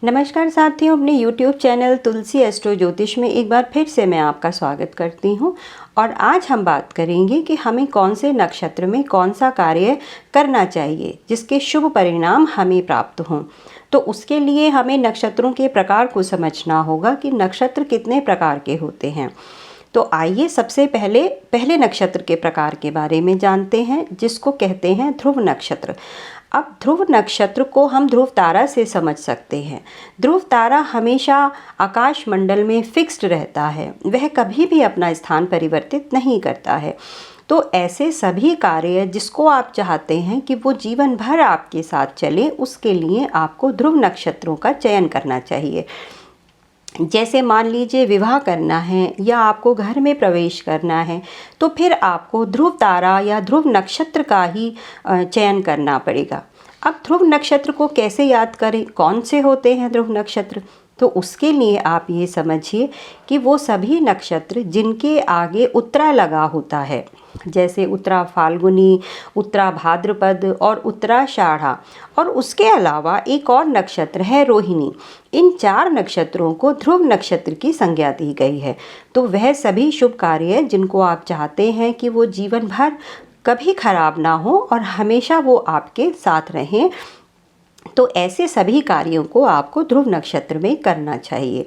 नमस्कार साथियों, अपने YouTube चैनल तुलसी एस्ट्रो ज्योतिष में एक बार फिर से मैं आपका स्वागत करती हूं। और आज हम बात करेंगे कि हमें कौन से नक्षत्र में कौन सा कार्य करना चाहिए जिसके शुभ परिणाम हमें प्राप्त हों। तो उसके लिए हमें नक्षत्रों के प्रकार को समझना होगा कि नक्षत्र कितने प्रकार के होते हैं। तो आइए सबसे पहले नक्षत्र के प्रकार के बारे में जानते हैं, जिसको कहते हैं ध्रुव नक्षत्र। अब ध्रुव नक्षत्र को हम ध्रुव तारा से समझ सकते हैं। ध्रुव तारा हमेशा आकाश मंडल में फिक्स्ड रहता है, वह कभी भी अपना स्थान परिवर्तित नहीं करता है। तो ऐसे सभी कार्य जिसको आप चाहते हैं कि वो जीवन भर आपके साथ चले, उसके लिए आपको ध्रुव नक्षत्रों का चयन करना चाहिए। जैसे मान लीजिए विवाह करना है या आपको घर में प्रवेश करना है, तो फिर आपको ध्रुव तारा या ध्रुव नक्षत्र का ही चयन करना पड़ेगा। अब ध्रुव नक्षत्र को कैसे याद करें, कौन से होते हैं ध्रुव नक्षत्र? तो उसके लिए आप ये समझिए कि वो सभी नक्षत्र जिनके आगे उत्तरा लगा होता है, जैसे उत्तरा फाल्गुनी, उत्तरा भाद्रपद और उत्तराषाढ़ा, और उसके अलावा एक और नक्षत्र है रोहिणी। इन 4 नक्षत्रों को ध्रुव नक्षत्र की संज्ञा दी गई है। तो वह सभी शुभ कार्य जिनको आप चाहते हैं कि वो जीवन भर कभी खराब ना हो और हमेशा वो आपके साथ रहें, तो ऐसे सभी कार्यों को आपको ध्रुव नक्षत्र में करना चाहिए।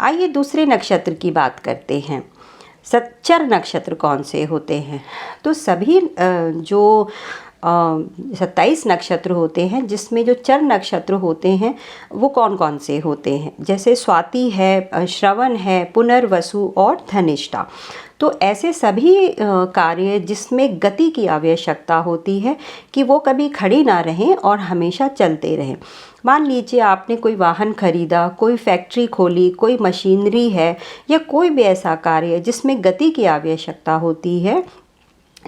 आइए दूसरे नक्षत्र की बात करते हैं। चर नक्षत्र कौन से होते हैं? तो सभी जो 27 नक्षत्र होते हैं, जिसमें जो चर नक्षत्र होते हैं वो कौन कौन से होते हैं? जैसे स्वाति है, श्रवण है, पुनर्वसु और धनिष्ठा। तो ऐसे सभी कार्य जिसमें गति की आवश्यकता होती है कि वो कभी खड़ी ना रहें और हमेशा चलते रहें। मान लीजिए आपने कोई वाहन खरीदा, कोई फैक्ट्री खोली, कोई मशीनरी है, या कोई भी ऐसा कार्य जिसमें गति की आवश्यकता होती है,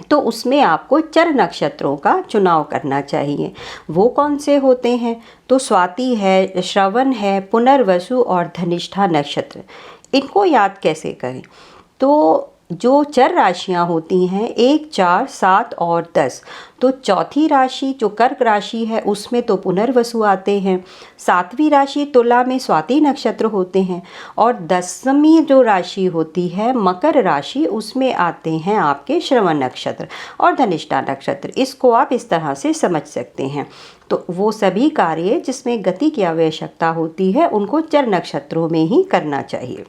तो उसमें आपको चर नक्षत्रों का चुनाव करना चाहिए। वो कौन से होते हैं? तो स्वाति है, श्रवण है, पुनर्वसु और धनिष्ठा नक्षत्र। इनको याद कैसे करें? तो जो चर राशियां होती हैं 1, 4, 7 और 10, तो चौथी राशि जो कर्क राशि है उसमें तो पुनर्वसु आते हैं, 7वीं राशि तुला में स्वाति नक्षत्र होते हैं, और 10वीं जो राशि होती है मकर राशि, उसमें आते हैं आपके श्रवण नक्षत्र और धनिष्ठा नक्षत्र। इसको आप इस तरह से समझ सकते हैं। तो वो सभी कार्य जिसमें गति की आवश्यकता होती है उनको चर नक्षत्रों में ही करना चाहिए।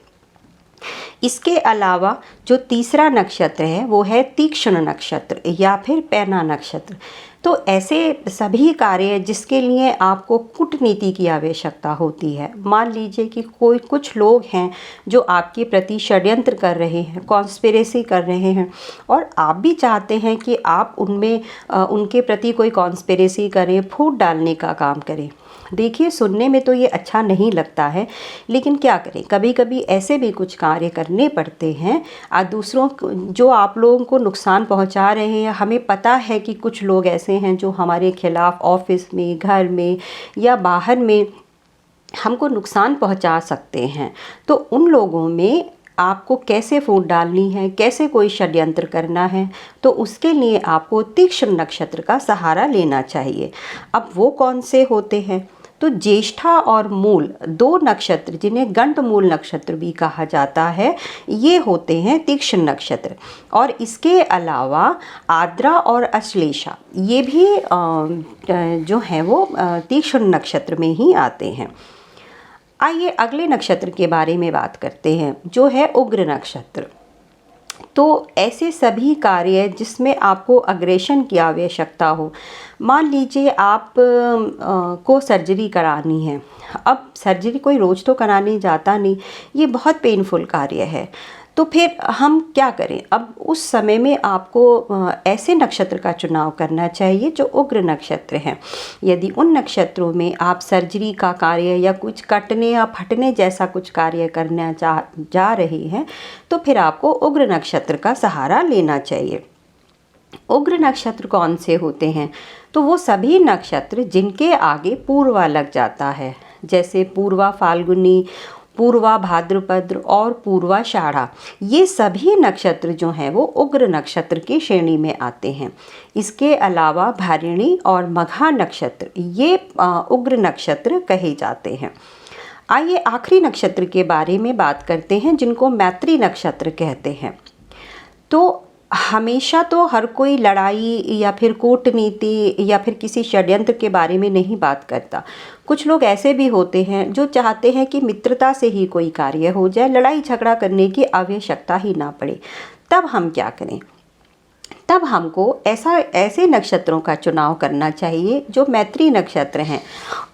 इसके अलावा जो तीसरा नक्षत्र है वो है तीक्ष्ण नक्षत्र या फिर पैना नक्षत्र। तो ऐसे सभी कार्य जिसके लिए आपको कूटनीति की आवश्यकता होती है। मान लीजिए कि कुछ लोग हैं जो आपके प्रति षड्यंत्र कर रहे हैं, कॉन्स्पिरेसी कर रहे हैं, और आप भी चाहते हैं कि आप उनके प्रति कोई कॉन्स्पिरेसी करें, फूट डालने का काम करें। देखिए, सुनने में तो ये अच्छा नहीं लगता है, लेकिन क्या करें, कभी कभी ऐसे भी कुछ कार्य करने पड़ते हैं दूसरों जो आप लोगों को नुकसान पहुंचा रहे हैं। हमें पता है कि कुछ लोग ऐसे हैं जो हमारे खिलाफ ऑफिस में, घर में या बाहर में हमको नुकसान पहुंचा सकते हैं। तो उन लोगों में आपको कैसे फूट डालनी है, कैसे कोई षड्यंत्र करना है, तो उसके लिए आपको तीक्ष्ण नक्षत्र का सहारा लेना चाहिए। अब वो कौन से होते हैं? तो ज्येष्ठा और मूल 2 नक्षत्र, जिन्हें गंड मूल नक्षत्र भी कहा जाता है, ये होते हैं तीक्ष्ण नक्षत्र। और इसके अलावा आद्रा और अश्लेषा, ये भी जो हैं वो तीक्ष्ण नक्षत्र में ही आते हैं। आइए अगले नक्षत्र के बारे में बात करते हैं, जो है उग्र नक्षत्र। तो ऐसे सभी कार्य जिसमें आपको अग्रेशन की आवश्यकता हो। मान लीजिए आप को सर्जरी करानी है। अब सर्जरी कोई रोज़ तो कराने जाता नहीं, ये बहुत पेनफुल कार्य है। तो फिर हम क्या करें? अब उस समय में आपको ऐसे नक्षत्र का चुनाव करना चाहिए जो उग्र नक्षत्र हैं। यदि उन नक्षत्रों में आप सर्जरी का कार्य या कुछ कटने या फटने जैसा कुछ कार्य करना जा रहे हैं, तो फिर आपको उग्र नक्षत्र का सहारा लेना चाहिए। उग्र नक्षत्र कौन से होते हैं? तो वो सभी नक्षत्र जिनके आगे पूर्वा लग जाता है, जैसे पूर्वा फाल्गुनी, पूर्वा भाद्रपद और पूर्वाषाढ़ा। ये सभी नक्षत्र जो हैं वो उग्र नक्षत्र की श्रेणी में आते हैं। इसके अलावा भरणी और मघा नक्षत्र ये उग्र नक्षत्र कहे जाते हैं। आइए आखिरी नक्षत्र के बारे में बात करते हैं, जिनको मैत्री नक्षत्र कहते हैं। तो हमेशा तो हर कोई लड़ाई या फिर कूटनीति या फिर किसी षड्यंत्र के बारे में नहीं बात करता। कुछ लोग ऐसे भी होते हैं जो चाहते हैं कि मित्रता से ही कोई कार्य हो जाए, लड़ाई झगड़ा करने की आवश्यकता ही ना पड़े। तब हम क्या करें? तब हमको ऐसे नक्षत्रों का चुनाव करना चाहिए जो मैत्री नक्षत्र हैं,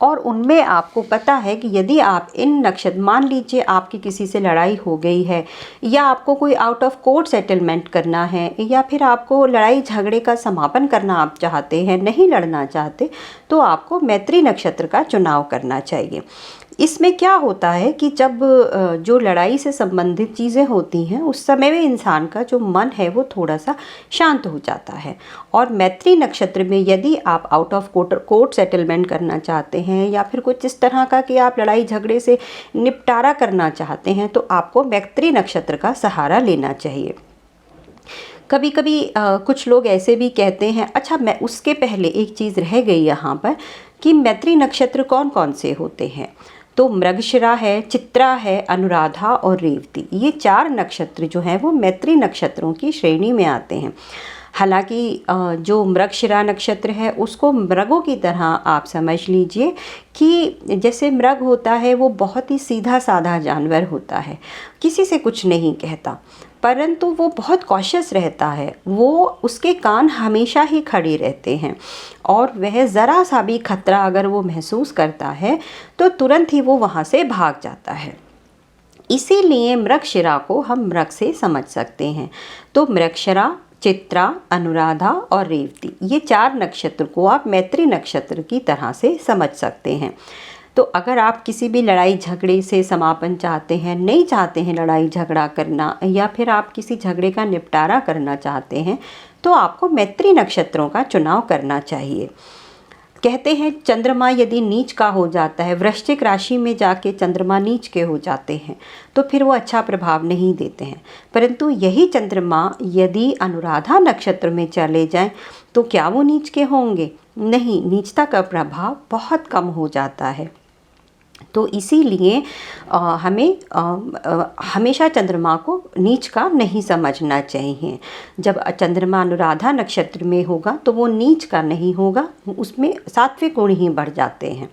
और उनमें आपको पता है कि यदि आप इन नक्षत्र, मान लीजिए आपकी किसी से लड़ाई हो गई है, या आपको कोई आउट ऑफ कोर्ट सेटलमेंट करना है, या फिर आपको लड़ाई झगड़े का समापन करना आप चाहते हैं, नहीं लड़ना चाहते, तो आपको मैत्री नक्षत्र का चुनाव करना चाहिए। इसमें क्या होता है कि जब जो लड़ाई से संबंधित चीज़ें होती हैं, उस समय में इंसान का जो मन है वो थोड़ा सा शांत हो जाता है। और मैत्री नक्षत्र में यदि आप आउट ऑफ कोर्ट सेटलमेंट करना चाहते हैं, या फिर कुछ इस तरह का कि आप लड़ाई झगड़े से निपटारा करना चाहते हैं, तो आपको मैत्री नक्षत्र का सहारा लेना चाहिए। कभी कभी कुछ लोग ऐसे भी कहते हैं, अच्छा मैं उसके पहले एक चीज़ रह गई यहाँ पर, कि मैत्री नक्षत्र कौन कौन से होते हैं। तो मृगशिरा है, चित्रा है, अनुराधा और रेवती, ये 4 नक्षत्र जो हैं वो मैत्री नक्षत्रों की श्रेणी में आते हैं। हालांकि जो मृगशिरा नक्षत्र है उसको मृगों की तरह आप समझ लीजिए कि जैसे मृग होता है वो बहुत ही सीधा साधा जानवर होता है, किसी से कुछ नहीं कहता, परंतु वो बहुत कॉशियस रहता है। वो उसके कान हमेशा ही खड़े रहते हैं, और वह ज़रा सा भी खतरा अगर वो महसूस करता है तो तुरंत ही वो वहाँ से भाग जाता है। इसीलिए मृगशिरा को हम मृग से समझ सकते हैं। तो मृगशिरा, चित्रा, अनुराधा और रेवती, ये 4 नक्षत्र को आप मैत्री नक्षत्र की तरह से समझ सकते हैं। तो अगर आप किसी भी लड़ाई झगड़े से समापन चाहते हैं, नहीं चाहते हैं लड़ाई झगड़ा करना, या फिर आप किसी झगड़े का निपटारा करना चाहते हैं, तो आपको मैत्री नक्षत्रों का चुनाव करना चाहिए। कहते हैं चंद्रमा यदि नीच का हो जाता है, वृश्चिक राशि में जाके चंद्रमा नीच के हो जाते हैं, तो फिर वो अच्छा प्रभाव नहीं देते हैं। परंतु यही चंद्रमा यदि अनुराधा नक्षत्र में चले जाएं, तो क्या वो नीच के होंगे? नहीं, नीचता का प्रभाव बहुत कम हो जाता है। तो इसीलिए हमें हमेशा चंद्रमा को नीच का नहीं समझना चाहिए। जब चंद्रमा अनुराधा नक्षत्र में होगा तो वो नीच का नहीं होगा, उसमें सात्विक गुण ही बढ़ जाते हैं।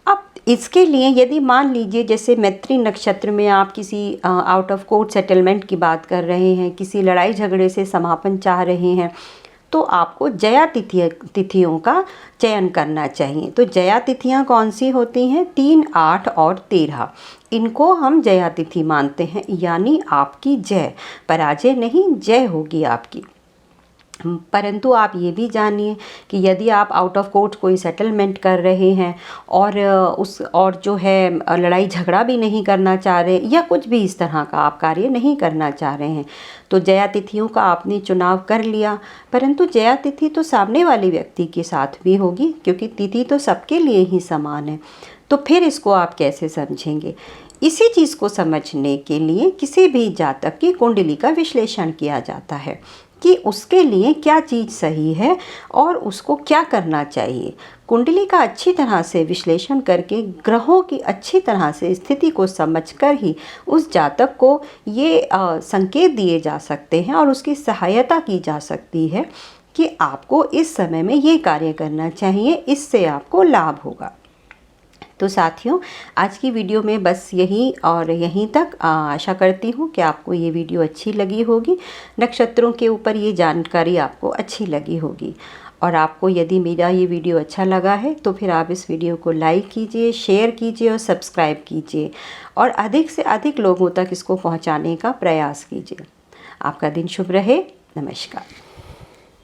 अब इसके लिए यदि मान लीजिए जैसे मैत्री नक्षत्र में आप किसी आउट ऑफ कोर्ट सेटलमेंट की बात कर रहे हैं, किसी लड़ाई झगड़े से समापन चाह रहे हैं, तो आपको जया तिथियों का चयन करना चाहिए। तो जया तिथियाँ कौन सी होती हैं? 3, 8 और 13, इनको हम जया तिथि मानते हैं, यानी आपकी जय, पराजय नहीं, जय होगी आपकी। परंतु आप ये भी जानिए कि यदि आप आउट ऑफ कोर्ट कोई सेटलमेंट कर रहे हैं और जो है लड़ाई झगड़ा भी नहीं करना चाह रहे, या कुछ भी इस तरह का आप कार्य नहीं करना चाह रहे हैं, तो जया तिथियों का आपने चुनाव कर लिया, परंतु जया तिथि तो सामने वाले व्यक्ति के साथ भी होगी, क्योंकि तिथि तो सबके लिए ही समान है। तो फिर इसको आप कैसे समझेंगे? इसी चीज़ को समझने के लिए किसी भी जातक की कुंडली का विश्लेषण किया जाता है कि उसके लिए क्या चीज़ सही है और उसको क्या करना चाहिए। कुंडली का अच्छी तरह से विश्लेषण करके, ग्रहों की अच्छी तरह से स्थिति को समझकर ही उस जातक को ये संकेत दिए जा सकते हैं और उसकी सहायता की जा सकती है कि आपको इस समय में ये कार्य करना चाहिए, इससे आपको लाभ होगा। तो साथियों, आज की वीडियो में बस यही और यहीं तक। आशा करती हूँ कि आपको ये वीडियो अच्छी लगी होगी, नक्षत्रों के ऊपर ये जानकारी आपको अच्छी लगी होगी। और आपको यदि मेरा ये वीडियो अच्छा लगा है तो फिर आप इस वीडियो को लाइक कीजिए, शेयर कीजिए और सब्सक्राइब कीजिए, और अधिक से अधिक लोगों तक इसको पहुँचाने का प्रयास कीजिए। आपका दिन शुभ रहे। नमस्कार।